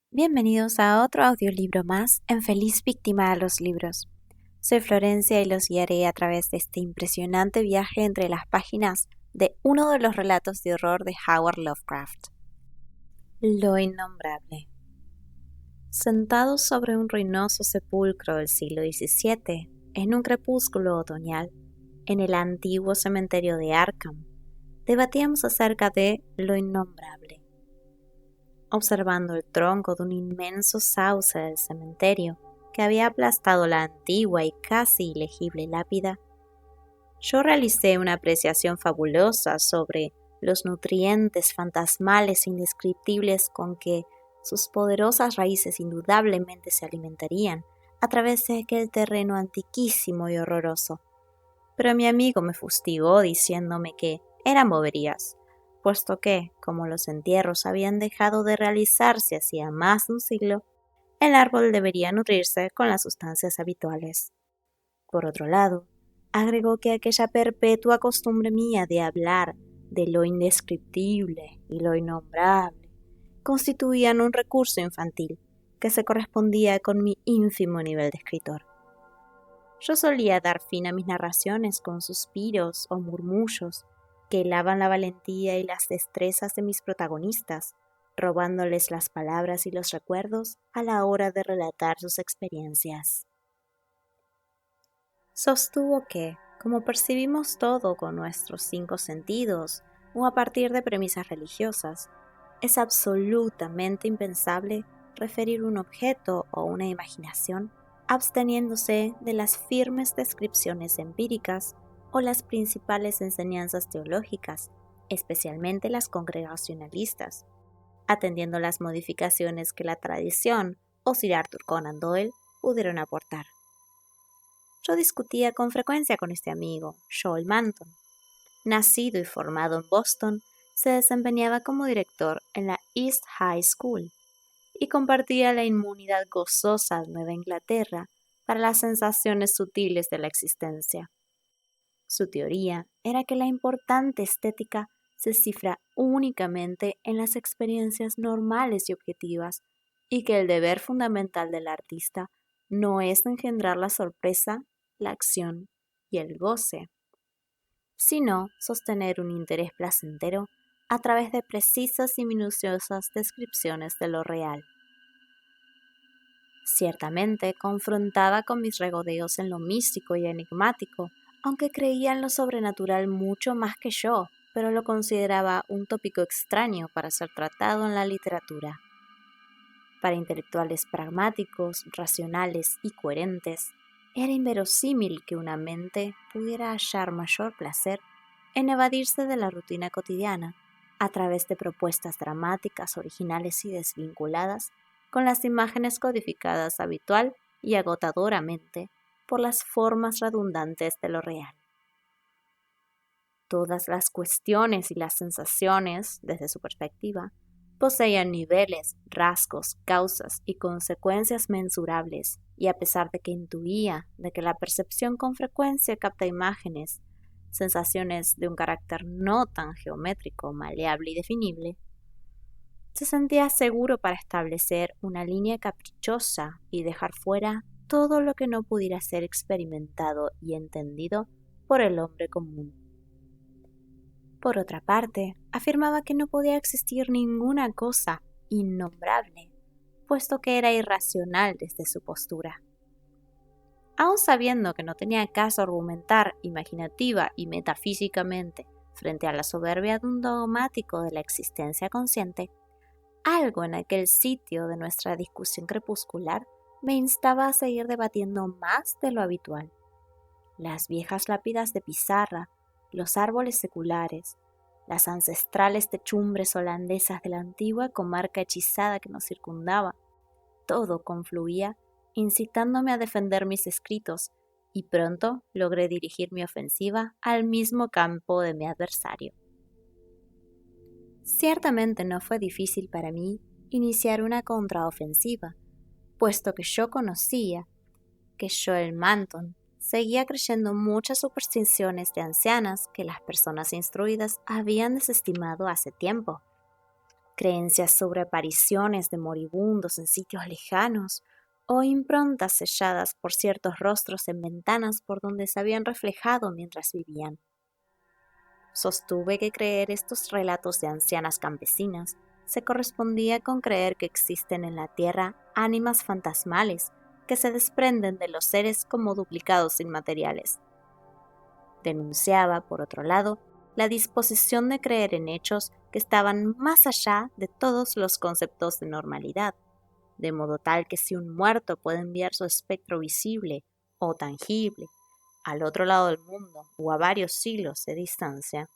Bienvenidos a otro audiolibro más en Feliz Víctima a los Libros. Soy Florencia y los guiaré a través de este impresionante viaje entre las páginas de uno de los relatos de horror de Howard Lovecraft. Lo innombrable. Sentado sobre un ruinoso sepulcro del siglo XVII, en un crepúsculo otoñal, en el antiguo cementerio de Arkham, debatíamos acerca de lo innombrable. Observando el tronco de un inmenso sauce del cementerio que había aplastado la antigua y casi ilegible lápida, yo realicé una apreciación fabulosa sobre los nutrientes fantasmales e indescriptibles con que sus poderosas raíces indudablemente se alimentarían a través de aquel terreno antiquísimo y horroroso. Pero mi amigo me fustigó diciéndome que eran boberías, puesto que, como los entierros habían dejado de realizarse hacía más de un siglo, el árbol debería nutrirse con las sustancias habituales. Por otro lado, agregó que aquella perpetua costumbre mía de hablar de lo indescriptible y lo innombrable constituían un recurso infantil que se correspondía con mi ínfimo nivel de escritor. Yo solía dar fin a mis narraciones con suspiros o murmullos que helaban la valentía y las destrezas de mis protagonistas, robándoles las palabras y los recuerdos a la hora de relatar sus experiencias. Sostuvo que, como percibimos todo con nuestros 5 sentidos o a partir de premisas religiosas, es absolutamente impensable referir un objeto o una imaginación absteniéndose de las firmes descripciones empíricas o las principales enseñanzas teológicas, especialmente las congregacionalistas, atendiendo las modificaciones que la tradición o Sir Arthur Conan Doyle pudieron aportar. Yo discutía con frecuencia con este amigo, Joel Manton. Nacido y formado en Boston, se desempeñaba como director en la East High School y compartía la inmunidad gozosa de Nueva Inglaterra para las sensaciones sutiles de la existencia. Su teoría era que la importante estética se cifra únicamente en las experiencias normales y objetivas, y que el deber fundamental del artista no es engendrar la sorpresa, la acción y el goce, sino sostener un interés placentero a través de precisas y minuciosas descripciones de lo real. Ciertamente confrontaba con mis regodeos en lo místico y enigmático, aunque creía en lo sobrenatural mucho más que yo, pero lo consideraba un tópico extraño para ser tratado en la literatura. Para intelectuales pragmáticos, racionales y coherentes, era inverosímil que una mente pudiera hallar mayor placer en evadirse de la rutina cotidiana a través de propuestas dramáticas, originales y desvinculadas con las imágenes codificadas habitual y agotadoramente por las formas redundantes de lo real. Todas las cuestiones y las sensaciones, desde su perspectiva, poseían niveles, rasgos, causas y consecuencias mensurables, y a pesar de que intuía de que la percepción con frecuencia capta imágenes, sensaciones de un carácter no tan geométrico, maleable y definible, se sentía seguro para establecer una línea caprichosa y dejar fuera todo lo que no pudiera ser experimentado y entendido por el hombre común. Por otra parte, afirmaba que no podía existir ninguna cosa innombrable, puesto que era irracional desde su postura. Aun sabiendo que no tenía caso argumentar imaginativa y metafísicamente frente a la soberbia de un dogmático de la existencia consciente, algo en aquel sitio de nuestra discusión crepuscular me instaba a seguir debatiendo más de lo habitual. Las viejas lápidas de pizarra, los árboles seculares, las ancestrales techumbres holandesas de la antigua comarca hechizada que nos circundaba, todo confluía, incitándome a defender mis escritos, y pronto logré dirigir mi ofensiva al mismo campo de mi adversario. Ciertamente no fue difícil para mí iniciar una contraofensiva, puesto que yo conocía que Joel Manton seguía creyendo muchas supersticiones de ancianas que las personas instruidas habían desestimado hace tiempo. creencias sobre apariciones de moribundos en sitios lejanos o improntas selladas por ciertos rostros en ventanas por donde se habían reflejado mientras vivían. Sostuve que creer estos relatos de ancianas campesinas se correspondía con creer que existen en la tierra ánimas fantasmales que se desprenden de los seres como duplicados inmateriales. Denunciaba, por otro lado, la disposición de creer en hechos que estaban más allá de todos los conceptos de normalidad, de modo tal que si un muerto puede enviar su espectro visible o tangible al otro lado del mundo o a varios siglos de distancia,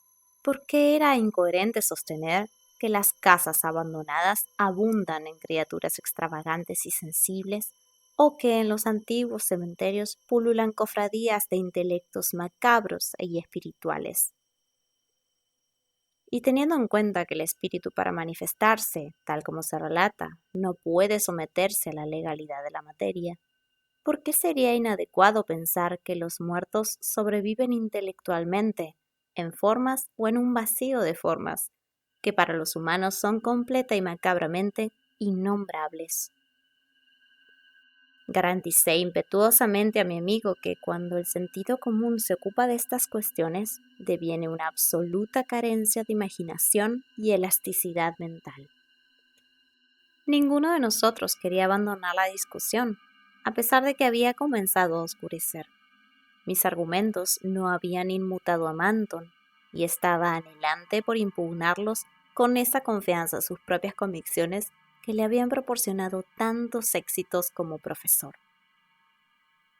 ¿por qué era incoherente sostener que las casas abandonadas abundan en criaturas extravagantes y sensibles, o que en los antiguos cementerios pululan cofradías de intelectos macabros y espirituales? Y teniendo en cuenta que el espíritu, para manifestarse, tal como se relata, no puede someterse a la legalidad de la materia, ¿por qué sería inadecuado pensar que los muertos sobreviven intelectualmente, en formas o en un vacío de formas, que para los humanos son completa y macabramente innombrables? Garanticé impetuosamente a mi amigo que cuando el sentido común se ocupa de estas cuestiones, deviene una absoluta carencia de imaginación y elasticidad mental. Ninguno de nosotros quería abandonar la discusión, a pesar de que había comenzado a oscurecer. Mis argumentos no habían inmutado a Manton, y estaba anhelante por impugnarlos con esa confianza en sus propias convicciones que le habían proporcionado tantos éxitos como profesor.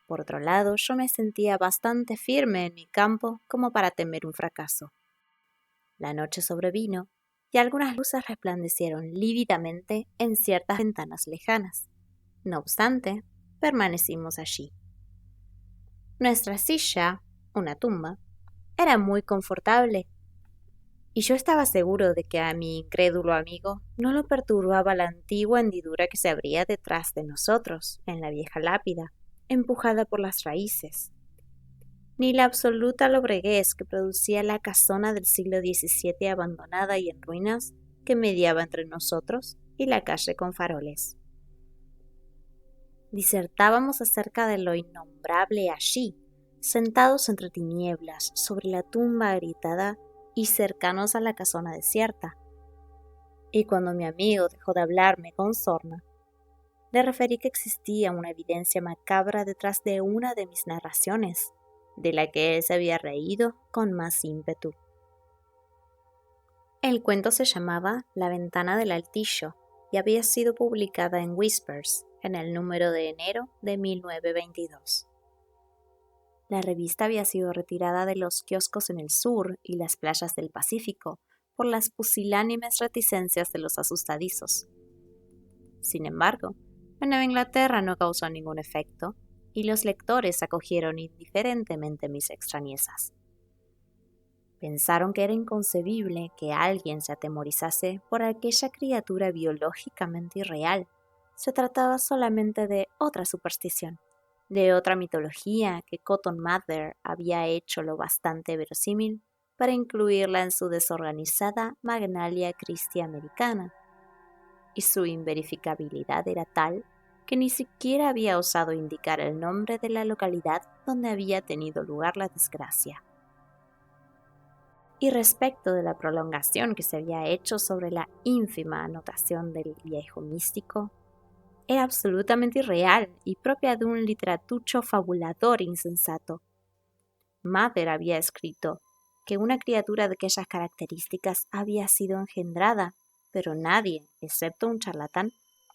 Por otro lado, yo me sentía bastante firme en mi campo como para temer un fracaso. La noche sobrevino y algunas luces resplandecieron lívidamente en ciertas ventanas lejanas. No obstante, permanecimos allí. Nuestra silla, una tumba, era muy confortable, y yo estaba seguro de que a mi incrédulo amigo no lo perturbaba la antigua hendidura que se abría detrás de nosotros en la vieja lápida, empujada por las raíces, ni la absoluta lobreguez que producía la casona del siglo XVII abandonada y en ruinas que mediaba entre nosotros y la calle con faroles. Disertábamos acerca de lo innombrable allí, sentados entre tinieblas sobre la tumba agrietada y cercanos a la casona desierta. Y cuando mi amigo dejó de hablarme con sorna, le referí que existía una evidencia macabra detrás de una de mis narraciones, de la que él se había reído con más ímpetu. El cuento se llamaba La ventana del altillo y había sido publicada en Whispers en el número de enero de 1922. La revista había sido retirada de los kioscos en el sur y las playas del Pacífico por las pusilánimes reticencias de los asustadizos. Sin embargo, en Nueva Inglaterra no causó ningún efecto, y los lectores acogieron indiferentemente mis extrañezas. Pensaron que era inconcebible que alguien se atemorizase por aquella criatura biológicamente irreal. Se trataba solamente de otra superstición, de otra mitología que Cotton Mather había hecho lo bastante verosímil para incluirla en su desorganizada Magnalia Christi americana, y su inverificabilidad era tal que ni siquiera había osado indicar el nombre de la localidad donde había tenido lugar la desgracia. Y respecto de la prolongación que se había hecho sobre la ínfima anotación del viejo místico, era absolutamente irreal y propia de un literatucho fabulador insensato. Mather había escrito que una criatura de aquellas características había sido engendrada, pero nadie, excepto un charlatán,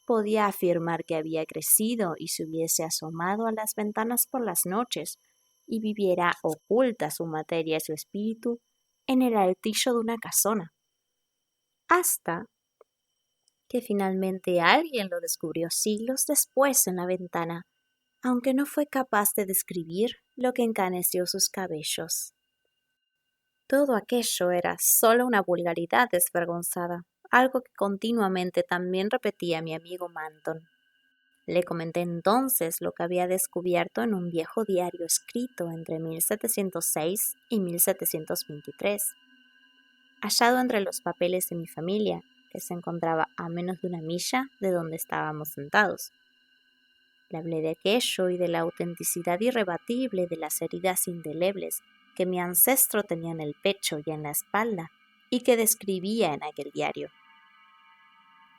podía afirmar que había crecido y se hubiese asomado a las ventanas por las noches y viviera oculta su materia y su espíritu en el altillo de una casona, hasta que finalmente alguien lo descubrió siglos después en la ventana, aunque no fue capaz de describir lo que encaneció sus cabellos. Todo aquello era solo una vulgaridad desvergonzada, algo que continuamente también repetía mi amigo Manton. Le comenté entonces lo que había descubierto en un viejo diario escrito entre 1706 y 1723, hallado entre los papeles de mi familia que se encontraba a menos de 1 milla de donde estábamos sentados. Le hablé de aquello y de la autenticidad irrebatible de las heridas indelebles que mi ancestro tenía en el pecho y en la espalda y que describía en aquel diario.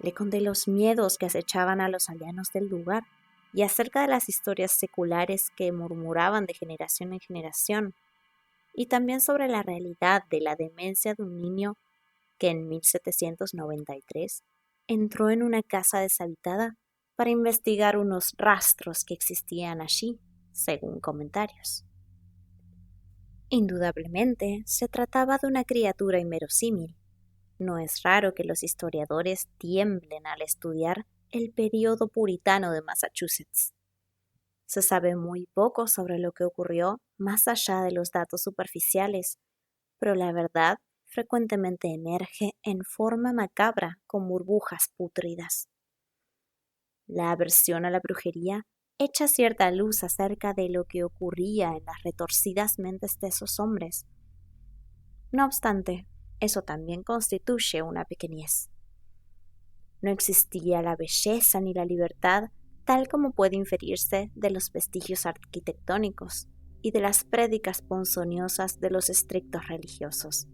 Le conté los miedos que acechaban a los aldeanos del lugar y acerca de las historias seculares que murmuraban de generación en generación, y también sobre la realidad de la demencia de un niño que en 1793 entró en una casa deshabitada para investigar unos rastros que existían allí, según comentarios. Indudablemente, se trataba de una criatura inverosímil. No es raro que los historiadores tiemblen al estudiar el período puritano de Massachusetts. Se sabe muy poco sobre lo que ocurrió más allá de los datos superficiales, pero la verdad frecuentemente emerge en forma macabra con burbujas pútridas. La aversión a la brujería echa cierta luz acerca de lo que ocurría en las retorcidas mentes de esos hombres. No obstante, eso también constituye una pequeñez. No existía la belleza ni la libertad tal como puede inferirse de los vestigios arquitectónicos y de las prédicas ponzoñosas de los estrictos religiosos.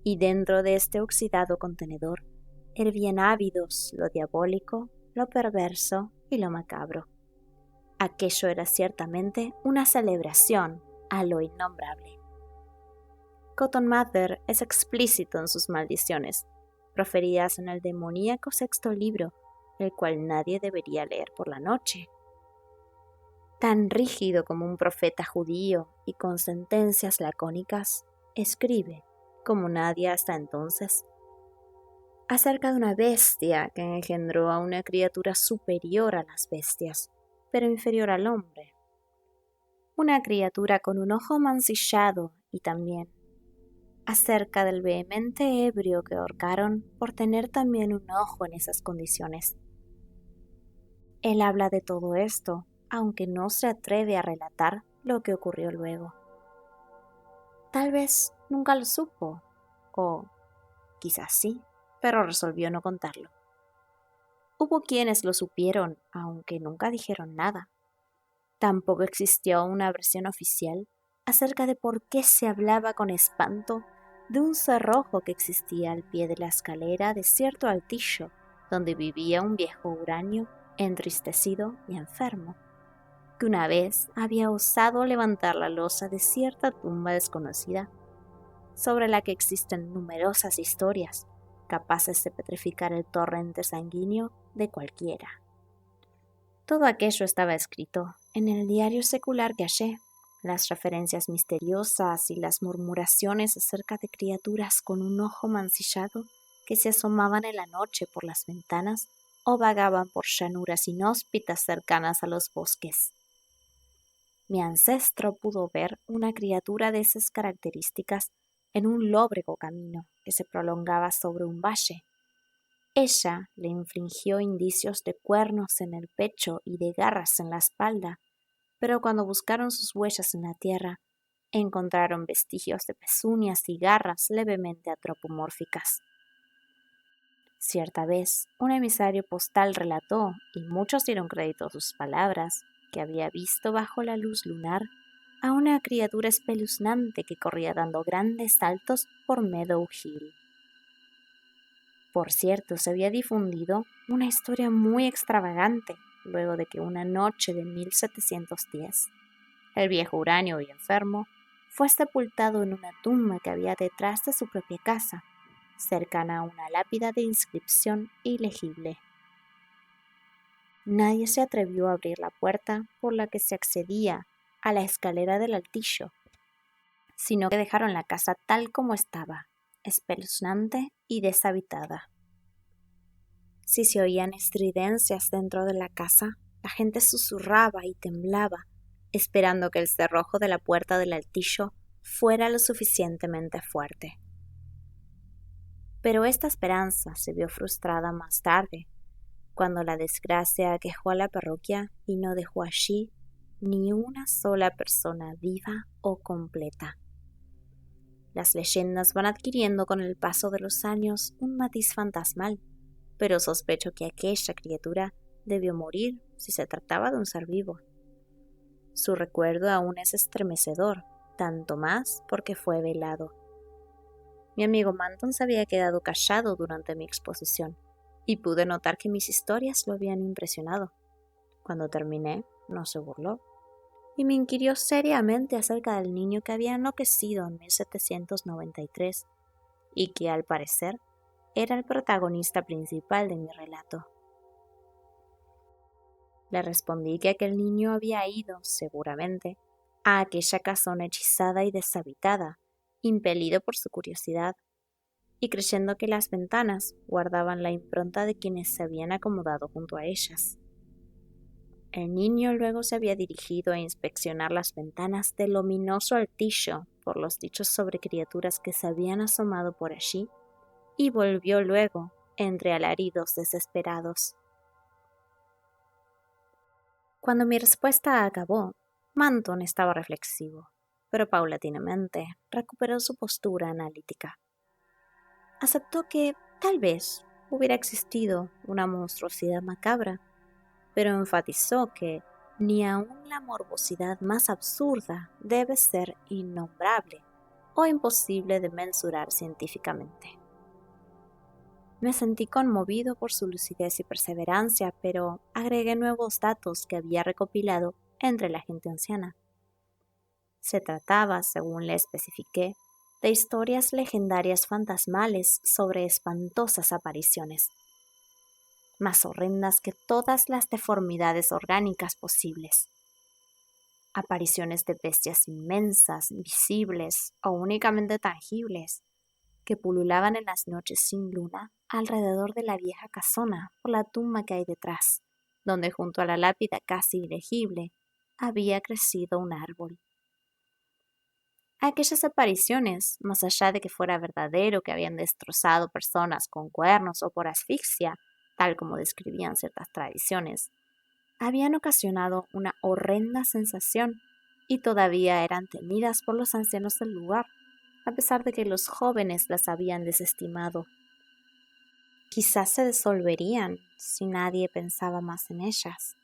Y dentro de este oxidado contenedor hervían ávidos lo diabólico, lo perverso y lo macabro. Aquello era ciertamente una celebración a lo innombrable. Cotton Mather es explícito en sus maldiciones, proferidas en el demoníaco 6º libro, el cual nadie debería leer por la noche. Tan rígido como un profeta judío y con sentencias lacónicas, escribe, como nadie hasta entonces, acerca de una bestia que engendró a una criatura superior a las bestias, pero inferior al hombre. Una criatura con un ojo mancillado y también acerca del vehemente ebrio que ahorcaron por tener también un ojo en esas condiciones. Él habla de todo esto, aunque no se atreve a relatar lo que ocurrió luego. Tal vez nunca lo supo, o quizás sí, pero resolvió no contarlo. Hubo quienes lo supieron, aunque nunca dijeron nada. Tampoco existió una versión oficial acerca de por qué se hablaba con espanto de un cerrojo que existía al pie de la escalera de cierto altillo, donde vivía un viejo huraño entristecido y enfermo, que una vez había osado levantar la losa de cierta tumba desconocida, sobre la que existen numerosas historias, capaces de petrificar el torrente sanguíneo de cualquiera. Todo aquello estaba escrito en el diario secular que hallé. Las referencias misteriosas y las murmuraciones acerca de criaturas con un ojo mancillado que se asomaban en la noche por las ventanas o vagaban por llanuras inhóspitas cercanas a los bosques. Mi ancestro pudo ver una criatura de esas características en un lóbrego camino que se prolongaba sobre un valle. Ella le infligió indicios de cuernos en el pecho y de garras en la espalda, pero cuando buscaron sus huellas en la tierra, encontraron vestigios de pezuñas y garras levemente antropomórficas. Cierta vez, un emisario postal relató, y muchos dieron crédito a sus palabras, que había visto bajo la luz lunar a una criatura espeluznante que corría dando grandes saltos por Meadow Hill. Por cierto, se había difundido una historia muy extravagante luego de que una noche de 1710, el viejo huraño y enfermo fue sepultado en una tumba que había detrás de su propia casa, cercana a una lápida de inscripción ilegible. Nadie se atrevió a abrir la puerta por la que se accedía a la escalera del altillo, sino que dejaron la casa tal como estaba, espeluznante y deshabitada. Si se oían estridencias dentro de la casa, la gente susurraba y temblaba, esperando que el cerrojo de la puerta del altillo fuera lo suficientemente fuerte. Pero esta esperanza se vio frustrada más tarde, cuando la desgracia aquejó a la parroquia y no dejó allí ni una sola persona viva o completa. Las leyendas van adquiriendo con el paso de los años un matiz fantasmal, pero sospecho que aquella criatura debió morir si se trataba de un ser vivo. Su recuerdo aún es estremecedor, tanto más porque fue velado. Mi amigo Manton se había quedado callado durante mi exposición, y pude notar que mis historias lo habían impresionado. Cuando terminé, no se burló, y me inquirió seriamente acerca del niño que había enloquecido en 1793, y que, al parecer, era el protagonista principal de mi relato. Le respondí que aquel niño había ido, seguramente, a aquella casona hechizada y deshabitada, impelido por su curiosidad, y creyendo que las ventanas guardaban la impronta de quienes se habían acomodado junto a ellas. El niño luego se había dirigido a inspeccionar las ventanas del ominoso altillo por los dichos sobre criaturas que se habían asomado por allí, y volvió luego entre alaridos desesperados. Cuando mi respuesta acabó, Manton estaba reflexivo, pero paulatinamente recuperó su postura analítica. Aceptó que, tal vez, hubiera existido una monstruosidad macabra, pero enfatizó que ni aun la morbosidad más absurda debe ser innombrable o imposible de mensurar científicamente. Me sentí conmovido por su lucidez y perseverancia, pero agregué nuevos datos que había recopilado entre la gente anciana. Se trataba, según le especifiqué, de historias legendarias fantasmales sobre espantosas apariciones, más horrendas que todas las deformidades orgánicas posibles. Apariciones de bestias inmensas, visibles o únicamente tangibles, que pululaban en las noches sin luna alrededor de la vieja casona por la tumba que hay detrás, donde junto a la lápida casi ilegible había crecido un árbol. Aquellas apariciones, más allá de que fuera verdadero que habían destrozado personas con cuernos o por asfixia, tal como describían ciertas tradiciones, habían ocasionado una horrenda sensación y todavía eran temidas por los ancianos del lugar, a pesar de que los jóvenes las habían desestimado. Quizás se disolverían si nadie pensaba más en ellas.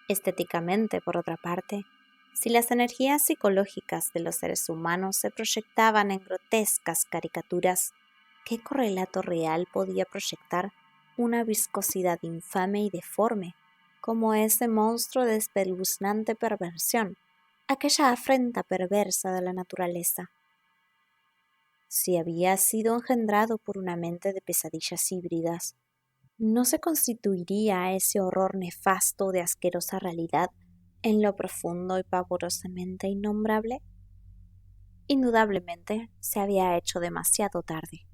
Estéticamente, por otra parte, si las energías psicológicas de los seres humanos se proyectaban en grotescas caricaturas, ¿qué correlato real podía proyectar una viscosidad infame y deforme, como ese monstruo de espeluznante perversión, aquella afrenta perversa de la naturaleza? Si había sido engendrado por una mente de pesadillas híbridas, ¿no se constituiría ese horror nefasto de asquerosa realidad en lo profundo y pavorosamente innombrable? Indudablemente se había hecho demasiado tarde.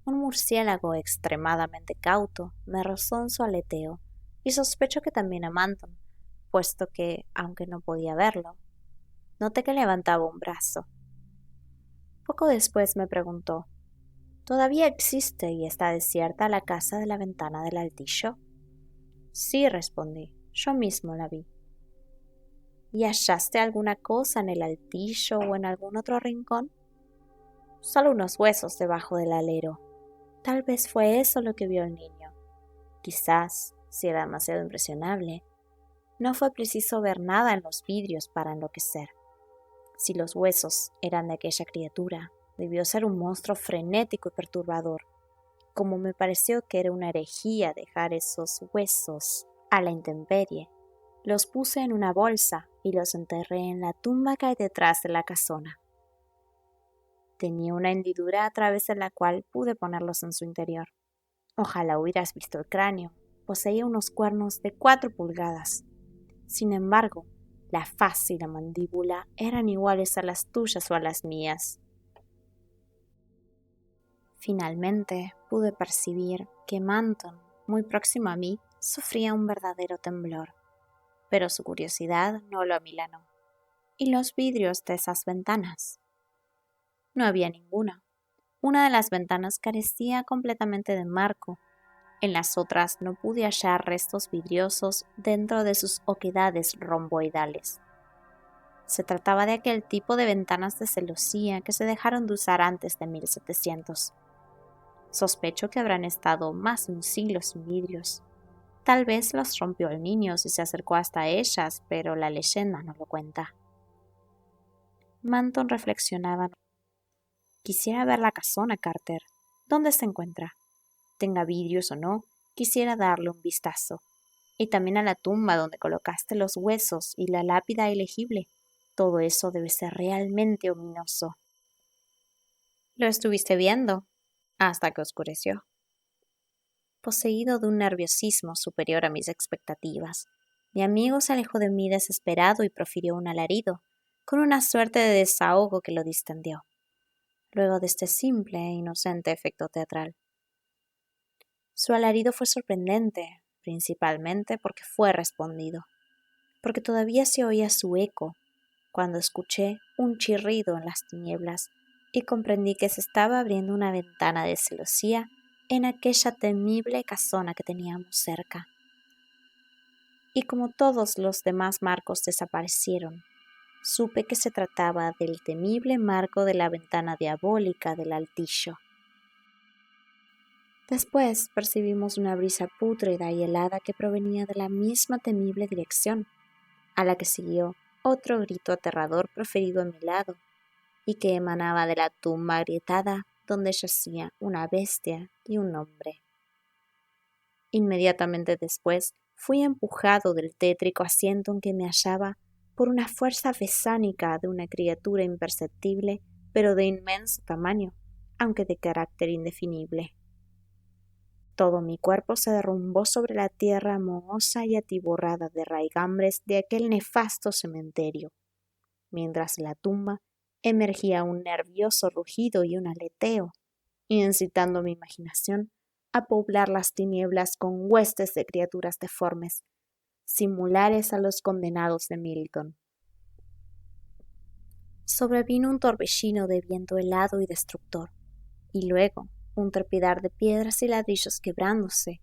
Un murciélago extremadamente cauto me rozó en su aleteo, y sospecho que también a Manton, puesto que, aunque no podía verlo, noté que levantaba un brazo. Poco después me preguntó: ¿todavía existe y está desierta la casa de la ventana del altillo? Sí, respondí, yo mismo la vi. ¿Y hallaste alguna cosa en el altillo o en algún otro rincón? Solo unos huesos debajo del alero. Tal vez fue eso lo que vio el niño. Quizás, si era demasiado impresionable, no fue preciso ver nada en los vidrios para enloquecer. Si los huesos eran de aquella criatura, debió ser un monstruo frenético y perturbador, como me pareció que era una herejía dejar esos huesos a la intemperie. Los puse en una bolsa y los enterré en la tumba que hay detrás de la casona. Tenía una hendidura a través de la cual pude ponerlos en su interior. Ojalá hubieras visto el cráneo. Poseía unos cuernos de 4 pulgadas. Sin embargo, la faz y la mandíbula eran iguales a las tuyas o a las mías. Finalmente pude percibir que Manton, muy próximo a mí, sufría un verdadero temblor, pero su curiosidad no lo amilanó. ¿Y los vidrios de esas ventanas? No había ninguno. Una de las ventanas carecía completamente de marco. En las otras no pude hallar restos vidriosos dentro de sus oquedades romboidales. Se trataba de aquel tipo de ventanas de celosía que se dejaron de usar antes de 1700. Sospecho que habrán estado más de un siglo sin vidrios. Tal vez las rompió el niño si se acercó hasta ellas, pero la leyenda no lo cuenta. Manton reflexionaba. Quisiera ver la casona, Carter. ¿Dónde se encuentra? Tenga vidrios o no, quisiera darle un vistazo. Y también a la tumba donde colocaste los huesos y la lápida ilegible. Todo eso debe ser realmente ominoso. Lo estuviste viendo, hasta que oscureció. Poseído de un nerviosismo superior a mis expectativas, mi amigo se alejó de mí desesperado y profirió un alarido, con una suerte de desahogo que lo distendió, luego de este simple e inocente efecto teatral. Su alarido fue sorprendente, principalmente porque fue respondido, porque todavía se oía su eco, cuando escuché un chirrido en las tinieblas y comprendí que se estaba abriendo una ventana de celosía en aquella temible casona que teníamos cerca. Y como todos los demás marcos desaparecieron, supe que se trataba del temible marco de la ventana diabólica del altillo. Después percibimos una brisa pútrida y helada que provenía de la misma temible dirección, a la que siguió otro grito aterrador proferido a mi lado, y que emanaba de la tumba agrietada donde yacía una bestia y un hombre. Inmediatamente después fui empujado del tétrico asiento en que me hallaba por una fuerza fesánica de una criatura imperceptible, pero de inmenso tamaño, aunque de carácter indefinible. Todo mi cuerpo se derrumbó sobre la tierra mohosa y atiborrada de raigambres de aquel nefasto cementerio, mientras de la tumba emergía un nervioso rugido y un aleteo, incitando mi imaginación a poblar las tinieblas con huestes de criaturas deformes, similares a los condenados de Milton. Sobrevino un torbellino de viento helado y destructor, y luego un trepidar de piedras y ladrillos quebrándose.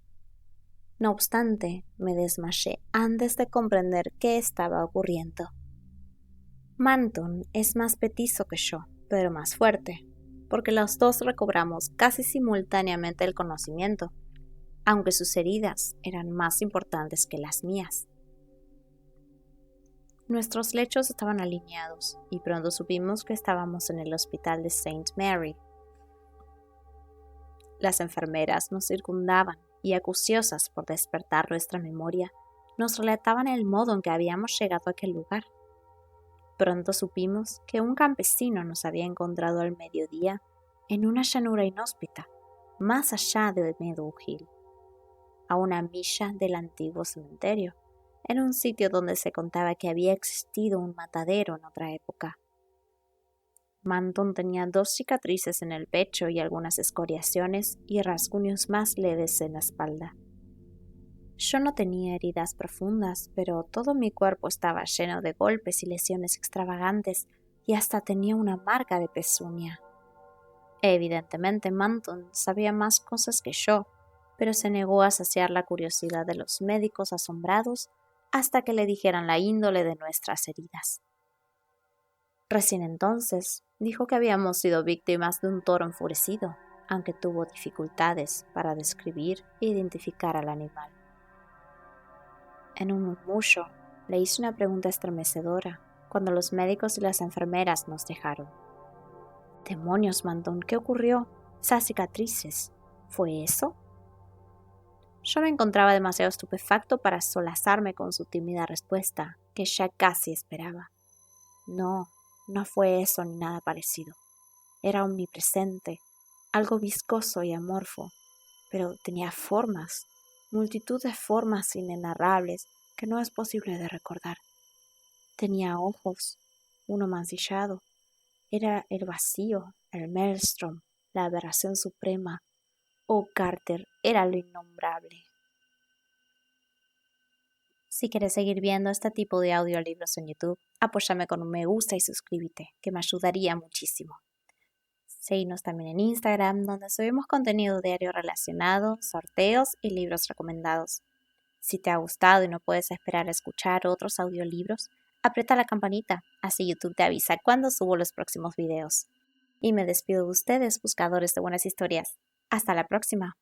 No obstante, me desmayé antes de comprender qué estaba ocurriendo. Manton es más petizo que yo, pero más fuerte, porque los dos recobramos casi simultáneamente el conocimiento, aunque sus heridas eran más importantes que las mías. Nuestros lechos estaban alineados y pronto supimos que estábamos en el hospital de Saint Mary. Las enfermeras nos circundaban y, acuciosas por despertar nuestra memoria, nos relataban el modo en que habíamos llegado a aquel lugar. Pronto supimos que un campesino nos había encontrado al mediodía en una llanura inhóspita, más allá de Meadow Hill, a una milla del antiguo cementerio, en un sitio donde se contaba que había existido un matadero en otra época. Manton tenía 2 cicatrices en el pecho y algunas escoriaciones y rasguños más leves en la espalda. Yo no tenía heridas profundas, pero todo mi cuerpo estaba lleno de golpes y lesiones extravagantes y hasta tenía una marca de pezuña. Evidentemente Manton sabía más cosas que yo, pero se negó a saciar la curiosidad de los médicos asombrados hasta que le dijeran la índole de nuestras heridas. Recién entonces dijo que habíamos sido víctimas de un toro enfurecido, aunque tuvo dificultades para describir e identificar al animal. En un murmullo le hice una pregunta estremecedora cuando los médicos y las enfermeras nos dejaron. «Demonios, Manton, ¿qué ocurrió? Esas cicatrices, ¿fue eso?» Yo me encontraba demasiado estupefacto para solazarme con su tímida respuesta, que ya casi esperaba. No fue eso ni nada parecido. Era omnipresente, algo viscoso y amorfo, pero tenía formas, multitud de formas inenarrables que no es posible de recordar. Tenía ojos, uno mancillado. Era el vacío, el maelstrom, la aberración suprema. Oh, Carter, era lo innombrable. Si quieres seguir viendo este tipo de audiolibros en YouTube, apóyame con un me gusta y suscríbete, que me ayudaría muchísimo. Seguinos también en Instagram, donde subimos contenido diario relacionado, sorteos y libros recomendados. Si te ha gustado y no puedes esperar a escuchar otros audiolibros, Aprieta la campanita, así YouTube te avisa cuando subo los próximos videos. Y me despido de ustedes, buscadores de buenas historias. Hasta la próxima.